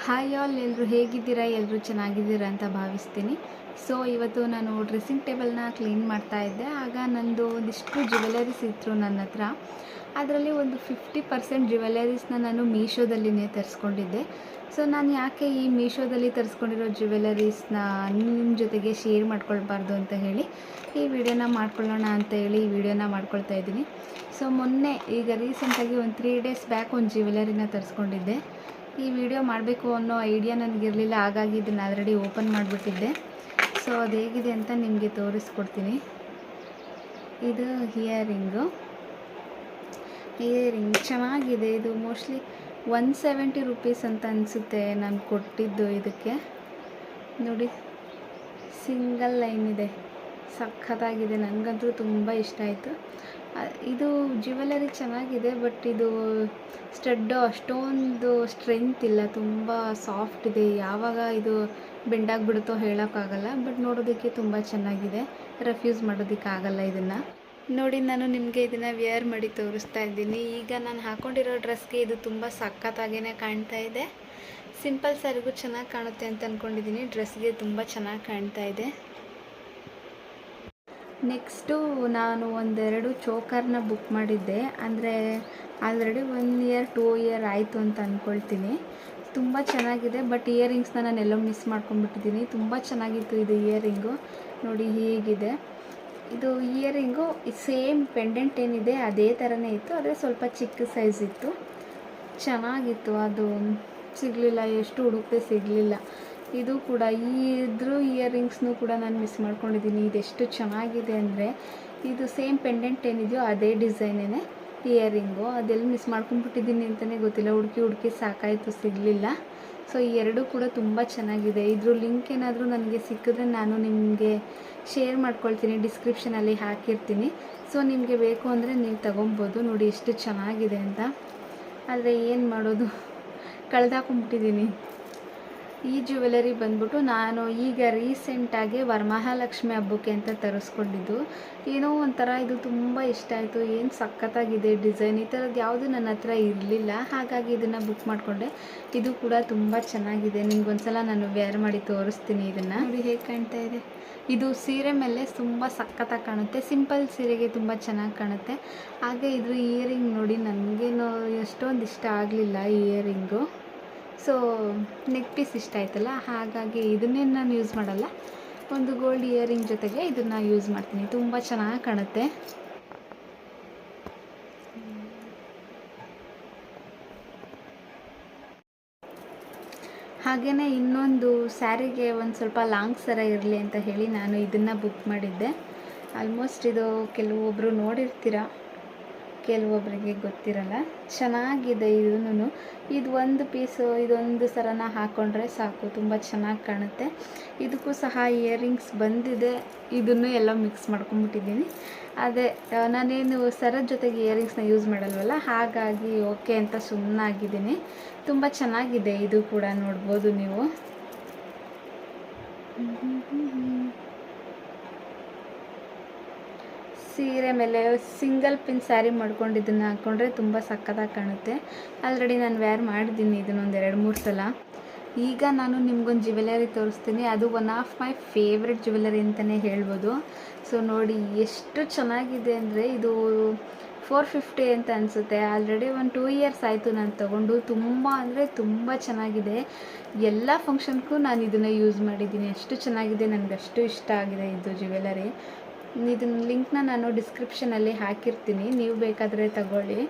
Hi all, ಎಲ್ಲರೂ ಹೇಗಿದ್ದೀರಾ? ಎಲ್ಲರೂ ಚೆನ್ನಾಗಿದ್ದೀರಾ ಅಂತ ಭಾವಿಸ್ತೀನಿ. ಸೊ ಇವತ್ತು ನಾನು ಡ್ರೆಸ್ಸಿಂಗ್ ಟೇಬಲ್ನ ಕ್ಲೀನ್ ಮಾಡ್ತಾ ಇದ್ದೆ. ಆಗ ನಂದು ಒಂದಿಷ್ಟು ಜ್ಯುವೆಲರೀಸ್ ಇತ್ತು ನನ್ನ ಹತ್ರ. ಅದರಲ್ಲಿ ಒಂದು 50% ಜ್ಯುವೆಲರೀಸ್ನ ನಾನು ಮೀಶೋದಲ್ಲಿನೇ ತರಿಸ್ಕೊಂಡಿದ್ದೆ. ಸೊ ನಾನು ಯಾಕೆ ಈ ಮೀಶೋದಲ್ಲಿ ತರಿಸ್ಕೊಂಡಿರೋ ಜ್ಯುವೆಲರೀಸ್ನ ನಿಮ್ಮ ಜೊತೆಗೆ ಶೇರ್ ಮಾಡ್ಕೊಳ್ಬಾರ್ದು ಅಂತ ಹೇಳಿ ಈ ವಿಡಿಯೋನ ಮಾಡ್ಕೊಳ್ಳೋಣ ಅಂತ ಹೇಳಿ ಈ ವಿಡಿಯೋನ ಮಾಡ್ಕೊಳ್ತಾ ಇದ್ದೀನಿ. ಸೊ ಮೊನ್ನೆ ಈಗ ರೀಸೆಂಟಾಗಿ ಒಂದು 3 ಡೇಸ್ ಬ್ಯಾಕ್ ಒಂದು ಜ್ಯುವೆಲರಿನ ತರಿಸ್ಕೊಂಡಿದ್ದೆ. ಈ ವಿಡಿಯೋ ಮಾಡಬೇಕು ಅನ್ನೋ ಐಡಿಯಾ ನನಗಿರಲಿಲ್ಲ, ಹಾಗಾಗಿ ಇದನ್ನು ಆಲ್ರೆಡಿ ಓಪನ್ ಮಾಡಿಬಿಟ್ಟಿದ್ದೆ. ಸೊ ಅದು ಹೇಗಿದೆ ಅಂತ ನಿಮಗೆ ತೋರಿಸ್ಕೊಡ್ತೀನಿ. ಇದು ಇಯರಿಂಗ್ ಚೆನ್ನಾಗಿದೆ. ಇದು ಮೋಸ್ಟ್ಲಿ 170 ರುಪೀಸ್ ಅಂತ ಅನಿಸುತ್ತೆ ನಾನು ಕೊಟ್ಟಿದ್ದು. ಇದಕ್ಕೆ ನೋಡಿ, ಸಿಂಗಲ್ ಲೈನ್ ಇದೆ, ಸಖತ್ತಾಗಿದೆ. ನನಗಂತೂ ತುಂಬ ಇಷ್ಟ ಆಯಿತು. ಇದು ಜ್ಯುವೆಲರಿ ಚೆನ್ನಾಗಿದೆ, ಬಟ್ ಇದು ಸ್ಟಡ್ಡು ಅಷ್ಟೊಂದು ಸ್ಟ್ರೆಂತ್ ಇಲ್ಲ, ತುಂಬ ಸಾಫ್ಟ್ ಇದೆ. ಯಾವಾಗ ಇದು ಬೆಂಡಾಗಿಬಿಡುತ್ತೋ ಹೇಳೋಕ್ಕಾಗಲ್ಲ, ಬಟ್ ನೋಡೋದಕ್ಕೆ ತುಂಬ ಚೆನ್ನಾಗಿದೆ. ರೆಫ್ಯೂಸ್ ಮಾಡೋದಕ್ಕಾಗಲ್ಲ ಇದನ್ನು. ನೋಡಿ, ನಾನು ನಿಮಗೆ ಇದನ್ನು ವೇರ್ ಮಾಡಿ ತೋರಿಸ್ತಾ ಇದ್ದೀನಿ. ಈಗ ನಾನು ಹಾಕ್ಕೊಂಡಿರೋ ಡ್ರೆಸ್ಗೆ ಇದು ತುಂಬ ಸಖತ್ತಾಗೇ ಕಾಣ್ತಾ ಇದೆ. ಸಿಂಪಲ್ ಸ್ಯಾರಿಗೂ ಚೆನ್ನಾಗಿ ಕಾಣುತ್ತೆ ಅಂತ ಅಂದ್ಕೊಂಡಿದ್ದೀನಿ. ಡ್ರೆಸ್ಗೆ ತುಂಬ ಚೆನ್ನಾಗಿ ಕಾಣ್ತಾ ಇದೆ. ನೆಕ್ಸ್ಟು ನಾನು ಒಂದೆರಡು ಚೋಕರ್ನ ಬುಕ್ ಮಾಡಿದ್ದೆ. ಅಂದರೆ ಆಲ್ರೆಡಿ 1 ಇಯರ್ 2 ಇಯರ್ ಆಯಿತು ಅಂತ ಅಂದ್ಕೊಳ್ತೀನಿ. ತುಂಬ ಚೆನ್ನಾಗಿದೆ, ಬಟ್ ಇಯರಿಂಗ್ಸ್ನ ನಾನು ಎಲ್ಲೋ ಮಿಸ್ ಮಾಡ್ಕೊಂಡ್ಬಿಟ್ಟಿದ್ದೀನಿ. ತುಂಬ ಚೆನ್ನಾಗಿತ್ತು ಇದು ಇಯರಿಂಗು. ನೋಡಿ ಹೀಗಿದೆ ಇದು ಇಯರಿಂಗು. ಸೇಮ್ ಪೆಂಡೆಂಟ್ ಏನಿದೆ ಅದೇ ಥರನೇ ಇತ್ತು, ಆದರೆ ಸ್ವಲ್ಪ ಚಿಕ್ಕ ಸೈಜ್ ಇತ್ತು. ಚೆನ್ನಾಗಿತ್ತು, ಅದು ಸಿಗಲಿಲ್ಲ, ಎಷ್ಟು ಹುಡುಕ್ತೆ ಸಿಗಲಿಲ್ಲ. ಇದು ಕೂಡ ಇದ್ರ ಇಯರಿಂಗ್ಸ್ನೂ ಕೂಡ ನಾನು ಮಿಸ್ ಮಾಡ್ಕೊಂಡಿದ್ದೀನಿ. ಇದೆಷ್ಟು ಚೆನ್ನಾಗಿದೆ ಅಂದರೆ, ಇದು ಸೇಮ್ ಪೆಂಡೆಂಟ್ ಏನಿದೆಯೋ ಅದೇ ಡಿಸೈನೇ ಇಯರಿಂಗು. ಅದೆಲ್ಲಿ ಮಿಸ್ ಮಾಡ್ಕೊಂಡ್ಬಿಟ್ಟಿದ್ದೀನಿ ಅಂತಲೇ ಗೊತ್ತಿಲ್ಲ. ಹುಡುಕಿ ಸಾಕಾಯಿತು, ಸಿಗಲಿಲ್ಲ. ಸೊ ಈ ಎರಡೂ ಕೂಡ ತುಂಬ ಚೆನ್ನಾಗಿದೆ. ಇದ್ರ ಲಿಂಕ್ ಏನಾದರೂ ನನಗೆ ಸಿಕ್ಕಿದ್ರೆ ನಾನು ನಿಮಗೆ ಶೇರ್ ಮಾಡ್ಕೊಳ್ತೀನಿ, ಡಿಸ್ಕ್ರಿಪ್ಷನಲ್ಲಿ ಹಾಕಿರ್ತೀನಿ. ಸೊ ನಿಮಗೆ ಬೇಕು ಅಂದರೆ ನೀವು ತೊಗೊಬೋದು. ನೋಡಿ ಎಷ್ಟು ಚೆನ್ನಾಗಿದೆ ಅಂತ. ಆದರೆ ಏನು ಮಾಡೋದು, ಕಳೆದಾಕೊಂಡ್ಬಿಟ್ಟಿದ್ದೀನಿ. ಈ ಜ್ಯುವೆಲರಿ ಬಂದ್ಬಿಟ್ಟು ನಾನು ಈಗ ರೀಸೆಂಟಾಗಿ ವರಮಹಾಲಕ್ಷ್ಮಿ ಹಬ್ಬಕ್ಕೆ ಅಂತ ತರಿಸ್ಕೊಂಡಿದ್ದು. ಏನೋ ಒಂಥರ ಇದು ತುಂಬ ಇಷ್ಟ ಆಯಿತು. ಏನು ಸಖತ್ತಾಗಿದೆ ಡಿಸೈನ್. ಈ ಥರದ್ದು ಯಾವುದು ನನ್ನ ಹತ್ರ ಇರಲಿಲ್ಲ, ಹಾಗಾಗಿ ಇದನ್ನು ಬುಕ್ ಮಾಡಿಕೊಂಡೆ. ಇದು ಕೂಡ ತುಂಬ ಚೆನ್ನಾಗಿದೆ. ನಿಮ್ಗೊಂದ್ಸಲ ನಾನು ವೇರ್ ಮಾಡಿ ತೋರಿಸ್ತೀನಿ. ಇದನ್ನು ನೋಡಿ ಹೇಗೆ ಕಾಣ್ತಾ ಇದೆ. ಇದು ಸೀರೆ ಮೇಲೆ ತುಂಬ ಸಖತ್ತಾಗಿ ಕಾಣುತ್ತೆ. ಸಿಂಪಲ್ ಸೀರೆಗೆ ತುಂಬ ಚೆನ್ನಾಗಿ ಕಾಣುತ್ತೆ. ಹಾಗೆ ಇದ್ರ ಇಯರಿಂಗ್ ನೋಡಿ, ನನಗೇನು ಎಷ್ಟೊಂದು ಇಷ್ಟ ಆಗಲಿಲ್ಲ ಈ ಇಯರಿಂಗು. ಸೊ ನೆಕ್ ಪೀಸ್ ಇಷ್ಟ ಆಯ್ತಲ್ಲ, ಹಾಗಾಗಿ ಇದನ್ನೇ ನಾನು ಯೂಸ್ ಮಾಡಲ್ಲ. ಒಂದು ಗೋಲ್ಡ್ ಇಯರಿಂಗ್ ಜೊತೆಗೆ ಇದನ್ನು ಯೂಸ್ ಮಾಡ್ತೀನಿ. ತುಂಬ ಚೆನ್ನಾಗಿ ಕಾಣುತ್ತೆ. ಹಾಗೆಯೇ ಇನ್ನೊಂದು ಸ್ಯಾರಿಗೆ ಒಂದು ಸ್ವಲ್ಪ ಲಾಂಗ್ ಸರ ಇರಲಿ ಅಂತ ಹೇಳಿ ನಾನು ಇದನ್ನು ಬುಕ್ ಮಾಡಿದ್ದೆ. ಆಲ್ಮೋಸ್ಟ್ ಇದು ಕೆಲವೊಬ್ಬರು ನೋಡಿರ್ತೀರ, ಕೆಲವೊಬ್ಬರಿಗೆ ಗೊತ್ತಿರಲ್ಲ. ಚೆನ್ನಾಗಿದೆ ಇದೂ. ಇದು ಒಂದು ಪೀಸು, ಇದೊಂದು ಸರನ ಹಾಕ್ಕೊಂಡ್ರೆ ಸಾಕು, ತುಂಬ ಚೆನ್ನಾಗಿ ಕಾಣುತ್ತೆ. ಇದಕ್ಕೂ ಸಹ ಇಯರಿಂಗ್ಸ್ ಬಂದಿದೆ. ಇದನ್ನು ಎಲ್ಲ ಮಿಕ್ಸ್ ಮಾಡ್ಕೊಂಡ್ಬಿಟ್ಟಿದ್ದೀನಿ. ಅದೇ ನಾನೇನು ಸರದ ಜೊತೆಗೆ ಇಯರಿಂಗ್ಸ್ನ ಯೂಸ್ ಮಾಡಲ್ವಲ್ಲ, ಹಾಗಾಗಿ ಓಕೆ ಅಂತ ಸುಮ್ಮನಾಗಿದ್ದೀನಿ. ತುಂಬ ಚೆನ್ನಾಗಿದೆ ಇದು ಕೂಡ, ನೋಡ್ಬೋದು ನೀವು. ಸೀರೆ ಮೇಲೆ ಸಿಂಗಲ್ ಪಿನ್ ಸ್ಯಾರಿ ಮಾಡ್ಕೊಂಡು ಇದನ್ನು ಹಾಕ್ಕೊಂಡ್ರೆ ತುಂಬ ಸಖತ್ತಾಗಿ ಕಾಣುತ್ತೆ. ಆಲ್ರೆಡಿ ನಾನು ವೇರ್ ಮಾಡಿದ್ದೀನಿ ಇದನ್ನೊಂದು 2-3 ಸಲ. ಈಗ ನಾನು ನಿಮ್ಗೊಂದು ಜ್ಯುವೆಲರಿ ತೋರಿಸ್ತೀನಿ. ಅದು one of my favourite jewellery ಅಂತಲೇ ಹೇಳ್ಬೋದು. ಸೊ ನೋಡಿ ಎಷ್ಟು ಚೆನ್ನಾಗಿದೆ ಅಂದರೆ, ಇದು 450 ಅಂತ ಅನಿಸುತ್ತೆ. ಆಲ್ರೆಡಿ ಒಂದು 2 ಇಯರ್ಸ್ ಆಯಿತು ನಾನು ತೊಗೊಂಡು. ತುಂಬ ಅಂದರೆ ತುಂಬ ಚೆನ್ನಾಗಿದೆ. ಎಲ್ಲ ಫಂಕ್ಷನ್ಗೂ ನಾನು ಇದನ್ನು ಯೂಸ್ ಮಾಡಿದ್ದೀನಿ. ಅಷ್ಟು ಚೆನ್ನಾಗಿದೆ, ನನಗೆ ಅಷ್ಟು ಇಷ್ಟ ಆಗಿದೆ ಇದು ಜ್ಯುವೆಲರಿ. ಇದನ್ನ ಲಿಂಕ್ನ ನಾನು ಡಿಸ್ಕ್ರಿಪ್ಷನಲ್ಲಿ ಹಾಕಿರ್ತೀನಿ, ನೀವು ಬೇಕಾದರೆ ತಗೊಳ್ಳಿ.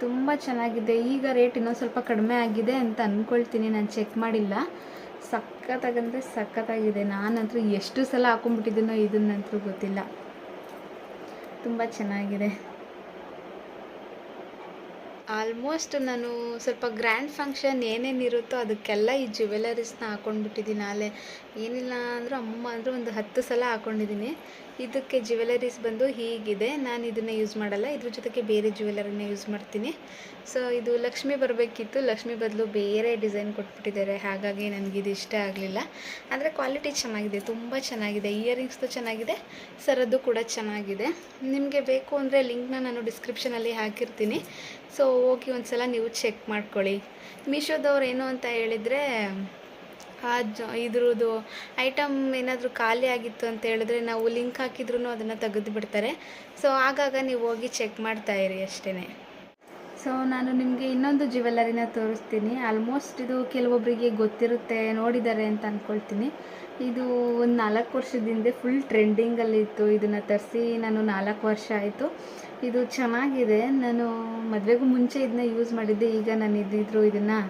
ತುಂಬ ಚೆನ್ನಾಗಿದೆ. ಈಗ ರೇಟ್ ಇನ್ನೊಂದು ಸ್ವಲ್ಪ ಕಡಿಮೆ ಆಗಿದೆ ಅಂತ ಅಂದ್ಕೊಳ್ತೀನಿ, ನಾನು ಚೆಕ್ ಮಾಡಿಲ್ಲ. ಸಖತ್ತಾಗಂದರೆ ಸಖತ್ತಾಗಿದೆ. ನಾನಂತೂ ಎಷ್ಟು ಸಲ ಹಾಕೊಂಡ್ಬಿಟ್ಟಿದ್ದೀನೋ ಇದನ್ನಂತೂ ಗೊತ್ತಿಲ್ಲ. ತುಂಬ ಚೆನ್ನಾಗಿದೆ. ಆಲ್ಮೋಸ್ಟ್ ನಾನು ಸ್ವಲ್ಪ ಗ್ರ್ಯಾಂಡ್ ಫಂಕ್ಷನ್ ಏನೇನಿರುತ್ತೋ ಅದಕ್ಕೆಲ್ಲ ಈ ಜ್ಯುವೆಲರೀಸ್ನ ಹಾಕ್ಕೊಂಡ್ಬಿಟ್ಟಿದ್ದೀನಿ. ಅಲ್ಲೇ ಏನಿಲ್ಲ ಅಂದರೂ ಅಮ್ಮ ಅಂದರೂ ಒಂದು 10 ಸಲ ಹಾಕ್ಕೊಂಡಿದ್ದೀನಿ. ಇದಕ್ಕೆ ಜ್ಯುವೆಲರೀಸ್ ಬಂದು ಹೀಗಿದೆ. ನಾನು ಇದನ್ನು ಯೂಸ್ ಮಾಡಲ್ಲ, ಇದ್ರ ಜೊತೆಗೆ ಬೇರೆ ಜ್ಯುವೆಲರಿನ ಯೂಸ್ ಮಾಡ್ತೀನಿ. ಸೊ ಇದು ಲಕ್ಷ್ಮಿ ಬರಬೇಕಿತ್ತು, ಲಕ್ಷ್ಮಿ ಬದಲು ಬೇರೆ ಡಿಸೈನ್ ಕೊಟ್ಬಿಟ್ಟಿದ್ದಾರೆ. ಹಾಗಾಗಿ ನನಗಿದು ಇಷ್ಟ ಆಗಲಿಲ್ಲ. ಆದರೆ ಕ್ವಾಲಿಟಿ ಚೆನ್ನಾಗಿದೆ, ತುಂಬ ಚೆನ್ನಾಗಿದೆ. ಇಯರಿಂಗ್ಸ್ದು ಚೆನ್ನಾಗಿದೆ, ಸರದ್ದು ಕೂಡ ಚೆನ್ನಾಗಿದೆ. ನಿಮಗೆ ಬೇಕು ಅಂದರೆ ಲಿಂಕ್ನ ನಾನು ಡಿಸ್ಕ್ರಿಪ್ಷನಲ್ಲಿ ಹಾಕಿರ್ತೀನಿ. ಸೊ ಹೋಗಿ ಒಂದು ಸಲ ನೀವು ಚೆಕ್ ಮಾಡ್ಕೊಳ್ಳಿ. ಮೀಶೋದವ್ರು ಏನು ಅಂತ ಹೇಳಿದರೆ, ಇದ್ರದ್ದು ಐಟಮ್ ಏನಾದರೂ ಖಾಲಿ ಆಗಿತ್ತು ಅಂತ ಹೇಳಿದ್ರೆ ನಾವು ಲಿಂಕ್ ಹಾಕಿದ್ರೂ ಅದನ್ನು ತೆಗೆದು ಬಿಡ್ತಾರೆ. ಸೊ ಆಗಾಗ ನೀವು ಹೋಗಿ ಚೆಕ್ ಮಾಡ್ತಾಯಿರಿ ಅಷ್ಟೇ. ಸೊ ನಾನು ನಿಮಗೆ ಇನ್ನೊಂದು ಜ್ಯುವೆಲ್ಲರಿನ ತೋರಿಸ್ತೀನಿ. ಆಲ್ಮೋಸ್ಟ್ ಇದು ಕೆಲವೊಬ್ಬರಿಗೆ ಗೊತ್ತಿರುತ್ತೆ, ನೋಡಿದ್ದಾರೆ ಅಂತ ಅಂದ್ಕೊಳ್ತೀನಿ. ಇದು ಒಂದು 4 ವರ್ಷದ ಹಿಂದೆ ಫುಲ್ ಟ್ರೆಂಡಿಂಗಲ್ಲಿತ್ತು. ಇದನ್ನು ತರಿಸಿ ನಾನು 4 ವರ್ಷ ಆಯಿತು. ಇದು ಚೆನ್ನಾಗಿದೆ. ನಾನು ಮದುವೆಗೂ ಮುಂಚೆ ಇದನ್ನ ಯೂಸ್ ಮಾಡಿದ್ದೆ. ಈಗ ನಾನು ಇದನ್ನು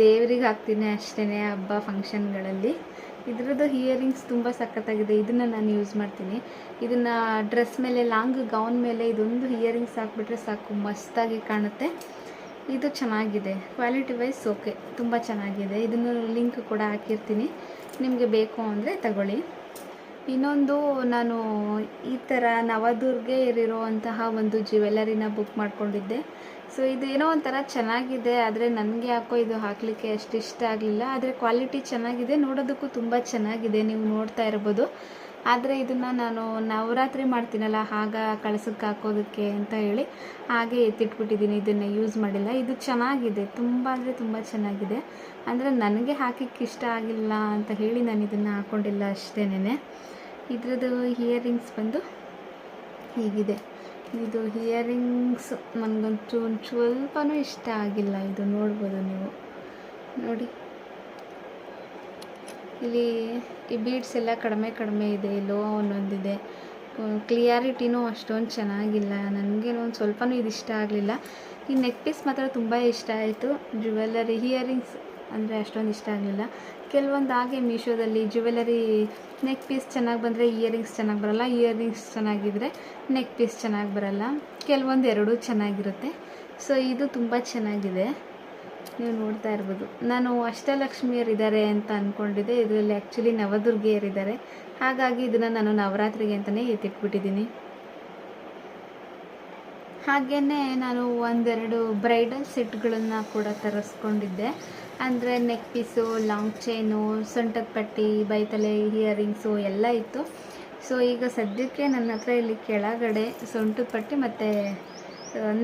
ದೇವರಿಗೆ ಹಾಕ್ತೀನಿ ಅಷ್ಟೇ, ಹಬ್ಬ ಫಂಕ್ಷನ್ಗಳಲ್ಲಿ. ಇದ್ರದ್ದು ಇಯರಿಂಗ್ಸ್ ತುಂಬ ಸಖತ್ತಾಗಿದೆ. ಇದನ್ನು ನಾನು ಯೂಸ್ ಮಾಡ್ತೀನಿ. ಇದನ್ನು ಡ್ರೆಸ್ ಮೇಲೆ, ಲಾಂಗ್ ಗೌನ್ ಮೇಲೆ ಇದೊಂದು ಇಯರಿಂಗ್ಸ್ ಹಾಕ್ಬಿಟ್ರೆ ಸಾಕು, ಮಸ್ತಾಗಿ ಕಾಣುತ್ತೆ. ಇದು ಚೆನ್ನಾಗಿದೆ, ಕ್ವಾಲಿಟಿ ವೈಸ್ ಓಕೆ, ತುಂಬ ಚೆನ್ನಾಗಿದೆ. ಇದನ್ನು ಲಿಂಕ್ ಕೂಡ ಹಾಕಿರ್ತೀನಿ, ನಿಮಗೆ ಬೇಕು ಅಂದರೆ ತಗೊಳ್ಳಿ. ಇನ್ನೊಂದು, ನಾನು ಈ ಥರ ನವದುರ್ಗೆ ಇರುವಂತಹ ಒಂದು ಜ್ಯುವೆಲ್ಲರಿನ ಬುಕ್ ಮಾಡ್ಕೊಂಡಿದ್ದೆ. ಸೊ ಇದು ಏನೋ ಒಂಥರ ಚೆನ್ನಾಗಿದೆ, ಆದರೆ ನನಗೆ ಯಾಕೋ ಇದು ಹಾಕಲಿಕ್ಕೆ ಅಷ್ಟು ಇಷ್ಟ ಆಗಲಿಲ್ಲ. ಆದರೆ ಕ್ವಾಲಿಟಿ ಚೆನ್ನಾಗಿದೆ, ನೋಡೋದಕ್ಕೂ ತುಂಬ ಚೆನ್ನಾಗಿದೆ, ನೀವು ನೋಡ್ತಾ ಇರ್ಬೋದು. ಆದರೆ ಇದನ್ನು ನಾನು ನವರಾತ್ರಿ ಮಾಡ್ತೀನಲ್ಲ, ಆಗ ಕಳಸಕ್ಕೆ ಹಾಕೋದಕ್ಕೆ ಅಂತ ಹೇಳಿ ಹಾಗೆ ಎತ್ತಿಟ್ಬಿಟ್ಟಿದ್ದೀನಿ. ಇದನ್ನು ಯೂಸ್ ಮಾಡಿಲ್ಲ. ಇದು ಚೆನ್ನಾಗಿದೆ, ತುಂಬ ಅಂದರೆ ತುಂಬ ಚೆನ್ನಾಗಿದೆ. ಅಂದರೆ ನನಗೆ ಹಾಕಕ್ಕೆ ಇಷ್ಟ ಆಗಿಲ್ಲ ಅಂತ ಹೇಳಿ ನಾನು ಇದನ್ನು ಹಾಕ್ಕೊಂಡಿಲ್ಲ ಅಷ್ಟೇನೆ. ಇದ್ರದ್ದು ಇಯರಿಂಗ್ಸ್ ಬಂದು ಹೀಗಿದೆ. ಇದು ಇಯರಿಂಗ್ಸ್ ನನಗಂತೂ ಸ್ವಲ್ಪನೂ ಇಷ್ಟ ಆಗಿಲ್ಲ. ಇದು ನೋಡ್ಬೋದು ನೀವು, ನೋಡಿ ಇಲ್ಲಿ ಈ ಬೀಡ್ಸ್ ಎಲ್ಲ ಕಡಿಮೆ ಇದೆ, ಲೋ ಒಂದೊಂದಿದೆ. ಕ್ಲಿಯಾರಿಟಿನೂ ಅಷ್ಟೊಂದು ಚೆನ್ನಾಗಿಲ್ಲ. ನನಗೇನೋ ಒಂದು ಸ್ವಲ್ಪನೂ ಇದು ಇಷ್ಟ ಆಗಲಿಲ್ಲ. ಈ ನೆಕ್ ಪೀಸ್ ಮಾತ್ರ ತುಂಬ ಇಷ್ಟ ಆಯಿತು. ಜ್ಯುವೆಲ್ಲರಿ ಇಯರಿಂಗ್ಸ್ ಅಂದರೆ ಅಷ್ಟೊಂದು ಇಷ್ಟ ಆಗಲಿಲ್ಲ. ಕೆಲವೊಂದು ಹಾಗೆ ಮೀಶೋದಲ್ಲಿ ಜ್ಯುವೆಲ್ಲರಿ ನೆಕ್ ಪೀಸ್ ಚೆನ್ನಾಗಿ ಬಂದರೆ ಇಯರಿಂಗ್ಸ್ ಚೆನ್ನಾಗಿ ಬರೋಲ್ಲ, ಇಯರಿಂಗ್ಸ್ ಚೆನ್ನಾಗಿದ್ದರೆ ನೆಕ್ ಪೀಸ್ ಚೆನ್ನಾಗಿ ಬರೋಲ್ಲ. ಕೆಲವೊಂದು ಎರಡೂ ಚೆನ್ನಾಗಿರುತ್ತೆ. ಸೊ ಇದು ತುಂಬ ಚೆನ್ನಾಗಿದೆ, ನೀವು ನೋಡ್ತಾ ಇರ್ಬೋದು. ನಾನು ಅಷ್ಟಲಕ್ಷ್ಮಿಯರಿದ್ದಾರೆ ಅಂತ ಅಂದ್ಕೊಂಡಿದ್ದೆ, ಇದರಲ್ಲಿ ಆ್ಯಕ್ಚುಲಿ ನವದುರ್ಗೆಯರಿದ್ದಾರೆ. ಹಾಗಾಗಿ ಇದನ್ನು ನಾನು ನವರಾತ್ರಿಗೆ ಅಂತಲೇ ಎತ್ತಿಟ್ಬಿಟ್ಟಿದ್ದೀನಿ. ಹಾಗೆಯೇ ನಾನು ಒಂದೆರಡು ಬ್ರೈಡಲ್ ಸೆಟ್ಗಳನ್ನು ಕೂಡ ತರಿಸ್ಕೊಂಡಿದ್ದೆ. ಅಂದರೆ ನೆಕ್ ಪೀಸು, ಲಾಂಗ್ ಚೈನು, ಸೊಂಟದ ಪಟ್ಟಿ, ಬೈತಲೆ, ಇಯರಿಂಗ್ಸು ಎಲ್ಲ ಇತ್ತು. ಸೊ ಈಗ ಸದ್ಯಕ್ಕೆ ನನ್ನ ಹತ್ರ ಇಲ್ಲಿ ಕೆಳಗಡೆ ಸೊಂಟದ ಪಟ್ಟಿ ಮತ್ತು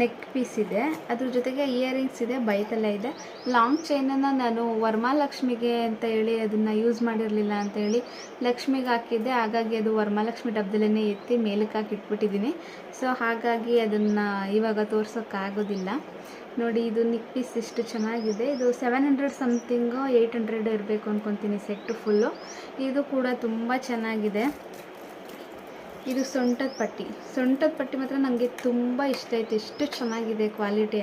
ನೆಕ್ ಪೀಸ್ ಇದೆ, ಅದ್ರ ಜೊತೆಗೆ ಇಯರಿಂಗ್ಸ್ ಇದೆ, ಬೈತಲೆ ಇದೆ. ಲಾಂಗ್ ಚೈನನ್ನು ನಾನು ವರಮಹಾಲಕ್ಷ್ಮಿಗೆ ಅಂತ ಹೇಳಿ ಅದನ್ನು ಯೂಸ್ ಮಾಡಿರಲಿಲ್ಲ ಅಂತ ಹೇಳಿ ಲಕ್ಷ್ಮಿಗೆ ಹಾಕಿದ್ದೆ. ಹಾಗಾಗಿ ಅದು ವರಮಹಾಲಕ್ಷ್ಮಿ ಡಬ್ಬದಲ್ಲೇ ಎತ್ತಿ ಮೇಲಕ್ಕೆ ಹಾಕಿ ಇಟ್ಬಿಟ್ಟಿದ್ದೀನಿ. ಸೊ ಹಾಗಾಗಿ ಅದನ್ನು ಇವಾಗ ತೋರ್ಸೋಕ್ಕಾಗೋದಿಲ್ಲ. ನೋಡಿ, ಇದು ನೆಕ್ ಪೀಸ್ ಇಷ್ಟು ಚೆನ್ನಾಗಿದೆ. ಇದು 700 ಸಮಥಿಂಗು 800 ಇರಬೇಕು ಅಂದ್ಕೊತೀನಿ ಸೆಟ್ಟು ಫುಲ್ಲು. ಇದು ಕೂಡ ತುಂಬ ಚೆನ್ನಾಗಿದೆ. ಇದು ಸೊಂಟದ ಪಟ್ಟಿ ಮಾತ್ರ ನನಗೆ ತುಂಬ ಇಷ್ಟ ಆಯಿತು. ಎಷ್ಟು ಚೆನ್ನಾಗಿದೆ ಕ್ವಾಲಿಟಿ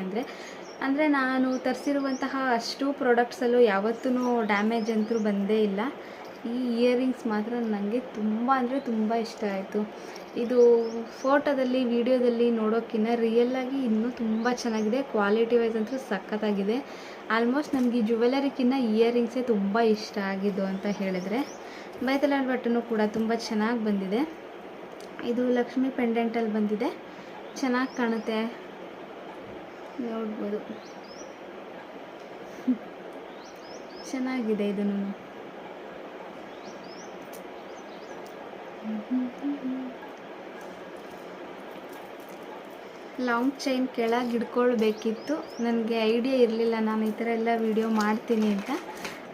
ಅಂದರೆ ನಾನು ತರಿಸಿರುವಂತಹ ಅಷ್ಟು ಪ್ರಾಡಕ್ಟ್ಸಲ್ಲೂ ಯಾವತ್ತೂ ಡ್ಯಾಮೇಜ್ ಅಂತೂ ಬಂದೇ ಇಲ್ಲ. ಈ ಇಯರಿಂಗ್ಸ್ ಮಾತ್ರ ನನಗೆ ತುಂಬ ಅಂದರೆ ತುಂಬ ಇಷ್ಟ ಆಯಿತು. ಇದು ಫೋಟೋದಲ್ಲಿ, ವಿಡಿಯೋದಲ್ಲಿ ನೋಡೋಕ್ಕಿಂತ ರಿಯಲ್ಲಾಗಿ ಇನ್ನೂ ತುಂಬ ಚೆನ್ನಾಗಿದೆ. ಕ್ವಾಲಿಟಿ ವೈಸ್ ಅಂತೂ ಸಖತ್ತಾಗಿದೆ. ಆಲ್ಮೋಸ್ಟ್ ನನಗೆ ಜ್ಯುವೆಲ್ಲರಿಗಿಂತ ಇಯರಿಂಗ್ಸೇ ತುಂಬ ಇಷ್ಟ ಆಗಿದ್ದು ಅಂತ ಹೇಳಿದರೆ. ಬೈತಲೆ ಬಟನ್ನು ಕೂಡ ತುಂಬ ಚೆನ್ನಾಗಿ ಬಂದಿದೆ. ಇದು ಲಕ್ಷ್ಮಿ ಪೆಂಡೆಂಟಲ್ಲಿ ಬಂದಿದೆ, ಚೆನ್ನಾಗಿ ಕಾಣುತ್ತೆ, ನೋಡ್ಬೋದು. ಚೆನ್ನಾಗಿದೆ ಇದನ್ನು. ಲಾಂಗ್ ಚೈನ್ ಕೆಳಗೆ ಹಿಡ್ಕೊಳ್ಬೇಕಿತ್ತು. ನನಗೆ ಐಡಿಯಾ ಇರಲಿಲ್ಲ ನಾನು ಈ ಥರ ಎಲ್ಲ ವಿಡಿಯೋ ಮಾಡ್ತೀನಿ ಅಂತ.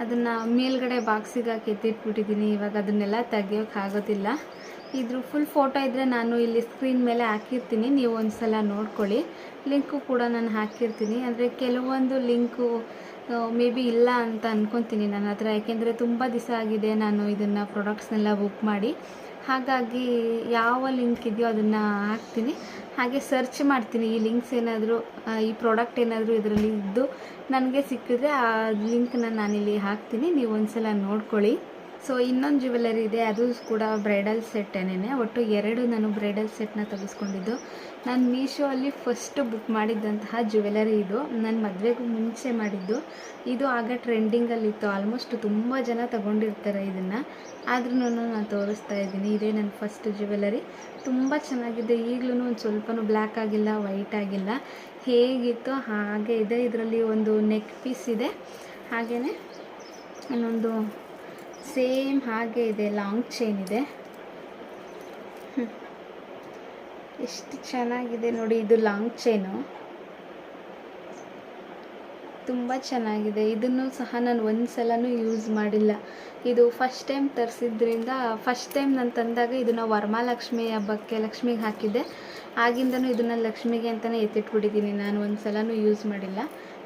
ಅದನ್ನು ಮೇಲ್ಗಡೆ ಬಾಕ್ಸಿಗೆ ಹಾಕಿ ಎತ್ತಿಟ್ಬಿಟ್ಟಿದ್ದೀನಿ. ಇವಾಗ ಅದನ್ನೆಲ್ಲ ತೆಗಿಯೋಕ್ಕಾಗೋದಿಲ್ಲ. ಇದ್ರ ಫುಲ್ ಫೋಟೋ ಇದ್ದರೆ ನಾನು ಇಲ್ಲಿ ಸ್ಕ್ರೀನ್ ಮೇಲೆ ಹಾಕಿರ್ತೀನಿ, ನೀವು ಒಂದು ಸಲ ನೋಡ್ಕೊಳ್ಳಿ. ಲಿಂಕು ಕೂಡ ನಾನು ಹಾಕಿರ್ತೀನಿ. ಅಂದರೆ ಕೆಲವೊಂದು ಲಿಂಕು ಮೇ ಬಿ ಇಲ್ಲ ಅಂತ ಅಂದ್ಕೊತೀನಿ ನನ್ನ ಹತ್ರ, ಯಾಕೆಂದರೆ ತುಂಬ ದಿವಸ ಆಗಿದೆ ನಾನು ಇದನ್ನು ಪ್ರಾಡಕ್ಟ್ಸ್ನೆಲ್ಲ ಬುಕ್ ಮಾಡಿ. ಹಾಗಾಗಿ ಯಾವ ಲಿಂಕ್ ಇದೆಯೋ ಅದನ್ನು ಹಾಕ್ತೀನಿ. ಹಾಗೆ ಸರ್ಚ್ ಮಾಡ್ತೀನಿ, ಈ ಲಿಂಕ್ಸ್ ಏನಾದರೂ, ಈ ಪ್ರಾಡಕ್ಟ್ ಏನಾದರೂ ಇದರಲ್ಲಿ ಇದ್ದು ನನಗೆ ಸಿಕ್ಕಿದ್ರೆ ಆ ಲಿಂಕ್ನ ನಾನಿಲ್ಲಿ ಹಾಕ್ತೀನಿ, ನೀವು ಒಂದು ಸಲ ನೋಡ್ಕೊಳ್ಳಿ. ಸೊ ಇನ್ನೊಂದು ಜ್ಯುವೆಲ್ಲರಿ ಇದೆ, ಅದು ಕೂಡ ಬ್ರೈಡಲ್ ಸೆಟ್ಟೇನೆ. ಒಟ್ಟು 2 ನಾನು ಬ್ರೈಡಲ್ ಸೆಟ್ನ ತೆಗೆಸ್ಕೊಂಡಿದ್ದು. ನಾನು ಮೀಶೋ ಅಲ್ಲಿ ಫಸ್ಟ್ ಬುಕ್ ಮಾಡಿದ್ದಂತಹ ಜ್ಯುವೆಲರಿ ಇದು. ನನ್ನ ಮದುವೆಗೂ ಮುಂಚೆ ಮಾಡಿದ್ದು ಇದು. ಆಗ ಟ್ರೆಂಡಿಂಗಲ್ಲಿತ್ತು, ಆಲ್ಮೋಸ್ಟ್ ತುಂಬ ಜನ ತಗೊಂಡಿರ್ತಾರೆ ಇದನ್ನು. ಆದ್ರೂ ನಾನು ತೋರಿಸ್ತಾ ಇದ್ದೀನಿ. ಇದೇ ನನ್ನ ಫಸ್ಟ್ ಜ್ಯುವೆಲರಿ. ತುಂಬ ಚೆನ್ನಾಗಿದೆ. ಈಗಲೂ ಒಂದು ಸ್ವಲ್ಪನೂ ಬ್ಲ್ಯಾಕ್ ಆಗಿಲ್ಲ, ವೈಟ್ ಆಗಿಲ್ಲ, ಹೇಗಿತ್ತು ಹಾಗೆ ಇದೆ. ಇದರಲ್ಲಿ ಒಂದು ನೆಕ್ ಪೀಸ್ ಇದೆ, ಹಾಗೆಯೇ ಇನ್ನೊಂದು ಸೇಮ್ ಹಾಗೆ ಇದೆ, ಲಾಂಗ್ ಚೈನ್ ಇದೆ. ಎಷ್ಟು ಚೆನ್ನಾಗಿದೆ ನೋಡಿ. ಇದು ಲಾಂಗ್ ಚೈನು, ತುಂಬ ಚೆನ್ನಾಗಿದೆ. ಇದನ್ನು ಸಹ ನಾನು ಒಂದು ಸಲನೂ ಯೂಸ್ ಮಾಡಿಲ್ಲ. ಇದು ಫಸ್ಟ್ ಟೈಮ್ ತರಿಸಿದ್ರಿಂದ, ಫಸ್ಟ್ ಟೈಮ್ ನಾನು ತಂದಾಗ ಇದನ್ನು ವರಮಹಾಲಕ್ಷ್ಮಿ ಹಬ್ಬಕ್ಕೆ ಲಕ್ಷ್ಮಿಗೆ ಹಾಕಿದ್ದೆ. ಆಗಿಂದನೂ ಇದನ್ನು ಲಕ್ಷ್ಮಿಗೆ ಅಂತಲೇ ಎತ್ತಿಟ್ಬಿಟ್ಟಿದ್ದೀನಿ. ನಾನು ಒಂದು ಸಲನೂ ಯೂಸ್ ಮಾಡಿಲ್ಲ.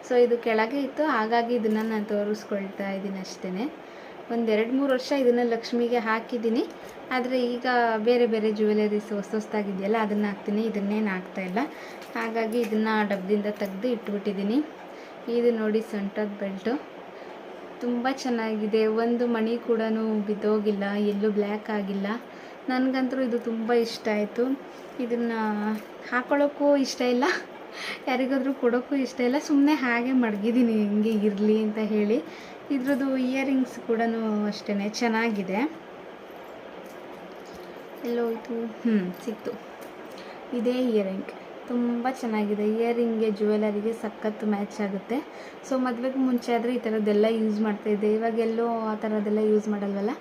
ಸೊ ಇದು ಕೆಳಗೆ ಇತ್ತು, ಹಾಗಾಗಿ ಇದನ್ನು ನಾನು ತೋರಿಸ್ಕೊಳ್ತಾ ಇದ್ದೀನಿ ಅಷ್ಟೇ. ಒಂದು 2-3 ವರ್ಷ ಇದನ್ನು ಲಕ್ಷ್ಮಿಗೆ ಹಾಕಿದ್ದೀನಿ. ಆದರೆ ಈಗ ಬೇರೆ ಬೇರೆ ಜ್ಯುವೆಲರೀಸ್ ಹೊಸದಾಗಿದೆಯಲ್ಲ ಅದನ್ನು ಹಾಕ್ತೀನಿ, ಇದನ್ನೇನು ಹಾಕ್ತಾಯಿಲ್ಲ. ಹಾಗಾಗಿ ಇದನ್ನು ಡಬ್ಬದಿಂದ ತೆಗೆದು ಇಟ್ಬಿಟ್ಟಿದ್ದೀನಿ. ಇದು ನೋಡಿ ಸೊಂಟದ ಬೆಲ್ಟು, ತುಂಬ ಚೆನ್ನಾಗಿದೆ. ಒಂದು ಮಣಿ ಕೂಡ ಬಿದ್ದೋಗಿಲ್ಲ, ಎಲ್ಲೂ ಬ್ಲ್ಯಾಕ್ ಆಗಿಲ್ಲ. ನನಗಂತೂ ಇದು ತುಂಬ ಇಷ್ಟ ಆಯಿತು. ಇದನ್ನು ಹಾಕೊಳ್ಳೋಕ್ಕೂ ಇಷ್ಟ ಇಲ್ಲ, ಯಾರಿಗಾದ್ರೂ ಕೊಡೋಕ್ಕೂ ಇಷ್ಟ ಇಲ್ಲ. ಸುಮ್ಮನೆ ಹಾಗೆ ಮಡಗಿದ್ದೀನಿ, ಹಿಂಗೆ ಇರಲಿ ಅಂತ ಹೇಳಿ. ಇದ್ರದ್ದು ಇಯರಿಂಗ್ಸ್ ಕೂಡ ಅಷ್ಟೇ ಚೆನ್ನಾಗಿದೆ. ಎಲ್ಲೋ ಇದು ಸಿಕ್ತು. ಇದೇ ಇಯರಿಂಗ್ ತುಂಬ ಚೆನ್ನಾಗಿದೆ. ಇಯರಿಂಗ್ಗೆ ಜ್ಯುವೆಲರಿಗೆ ಸಖತ್ತು ಮ್ಯಾಚ್ ಆಗುತ್ತೆ. ಸೊ ಮದುವೆಗೂ ಮುಂಚೆ ಆದರೆ ಈ ಥರದ್ದೆಲ್ಲ ಯೂಸ್ ಮಾಡ್ತಾಯಿದ್ದೆ. ಇವಾಗೆಲ್ಲೋ ಆ ಥರದ್ದೆಲ್ಲ ಯೂಸ್ ಮಾಡಲ್ವಲ್ಲ,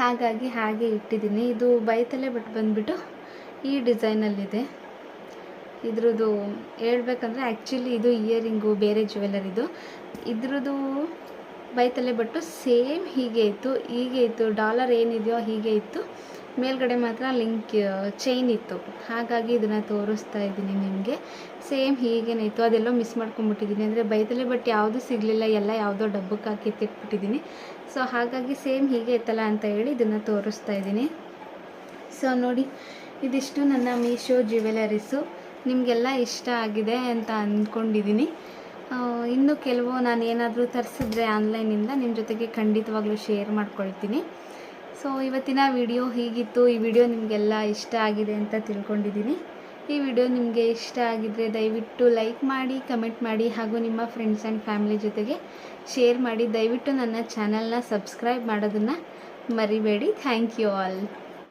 ಹಾಗಾಗಿ ಹಾಗೆ ಇಟ್ಟಿದ್ದೀನಿ. ಇದು ಬೈತಲೆ ಬಟ್ ಬಂದುಬಿಟ್ಟು ಈ ಡಿಸೈನಲ್ಲಿದೆ. ಇದ್ರದ್ದು ಹೇಳ್ಬೇಕಂದ್ರೆ ಆ್ಯಕ್ಚುಲಿ ಇದು ಇಯರಿಂಗು ಬೇರೆ ಜ್ಯುವೆಲರಿದು. ಇದ್ರದ್ದು ಬೈತಲೆ ಬಟ್ಟು ಸೇಮ್ ಹೀಗೆ ಇತ್ತು, ಹೀಗೆ ಇತ್ತು. ಡಾಲರ್ ಏನಿದೆಯೋ ಹೀಗೆ ಇತ್ತು, ಮೇಲ್ಗಡೆ ಮಾತ್ರ ಲಿಂಕ್ ಚೈನ್ ಇತ್ತು. ಹಾಗಾಗಿ ಇದನ್ನು ತೋರಿಸ್ತಾ ಇದ್ದೀನಿ ನಿಮಗೆ. ಸೇಮ್ ಹೀಗೇನೆ ಇತ್ತು. ಅದೆಲ್ಲೋ ಮಿಸ್ ಮಾಡ್ಕೊಂಡ್ಬಿಟ್ಟಿದ್ದೀನಿ. ಅಂದರೆ ಬೈತಲೆ ಬಟ್ ಯಾವುದೂ ಸಿಗಲಿಲ್ಲ, ಎಲ್ಲ ಯಾವುದೋ ಡಬ್ಬಕ್ಕೆ ಹಾಕಿ ಎತ್ತಿಟ್ಬಿಟ್ಟಿದ್ದೀನಿ. ಸೊ ಹಾಗಾಗಿ ಸೇಮ್ ಹೀಗೆ ಇತ್ತಲ್ಲ ಅಂತ ಹೇಳಿ ಇದನ್ನು ತೋರಿಸ್ತಾ ಇದ್ದೀನಿ. ಸೊ ನೋಡಿ, ಇದಿಷ್ಟು ನನ್ನ ಮೀಶೋ ಜ್ಯುವೆಲರೀಸು. ನಿಮಗೆಲ್ಲ ಇಷ್ಟ ಆಗಿದೆ ಅಂತ ಅಂದ್ಕೊಂಡಿದ್ದೀನಿ. ಇನ್ನು ಕೆಲವು ನಾನು ಏನಾದರೂ ತರಿಸಿದ್ರೆ ಆನ್ಲೈನಿಂದ ನಿಮ್ಮ ಜೊತೆಗೆ ಖಂಡಿತವಾಗ್ಲೂ ಶೇರ್ ಮಾಡ್ಕೊಳ್ತೀನಿ. ಸೊ ಇವತ್ತಿನ ವಿಡಿಯೋ ಹೀಗಿತ್ತು. ಈ ವಿಡಿಯೋ ನಿಮಗೆಲ್ಲ ಇಷ್ಟ ಆಗಿದೆ ಅಂತ ತಿಳ್ಕೊಂಡಿದ್ದೀನಿ. ಈ ವಿಡಿಯೋ ನಿಮಗೆ ಇಷ್ಟ ಆಗಿದ್ದರೆ ದಯವಿಟ್ಟು ಲೈಕ್ ಮಾಡಿ, ಕಮೆಂಟ್ ಮಾಡಿ, ಹಾಗೂ ನಿಮ್ಮ ಫ್ರೆಂಡ್ಸ್ ಆ್ಯಂಡ್ ಫ್ಯಾಮಿಲಿ ಜೊತೆಗೆ ಶೇರ್ ಮಾಡಿ. ದಯವಿಟ್ಟು ನನ್ನ ಚಾನಲ್ನ ಸಬ್ಸ್ಕ್ರೈಬ್ ಮಾಡೋದನ್ನು ಮರಿಬೇಡಿ. Thank you all.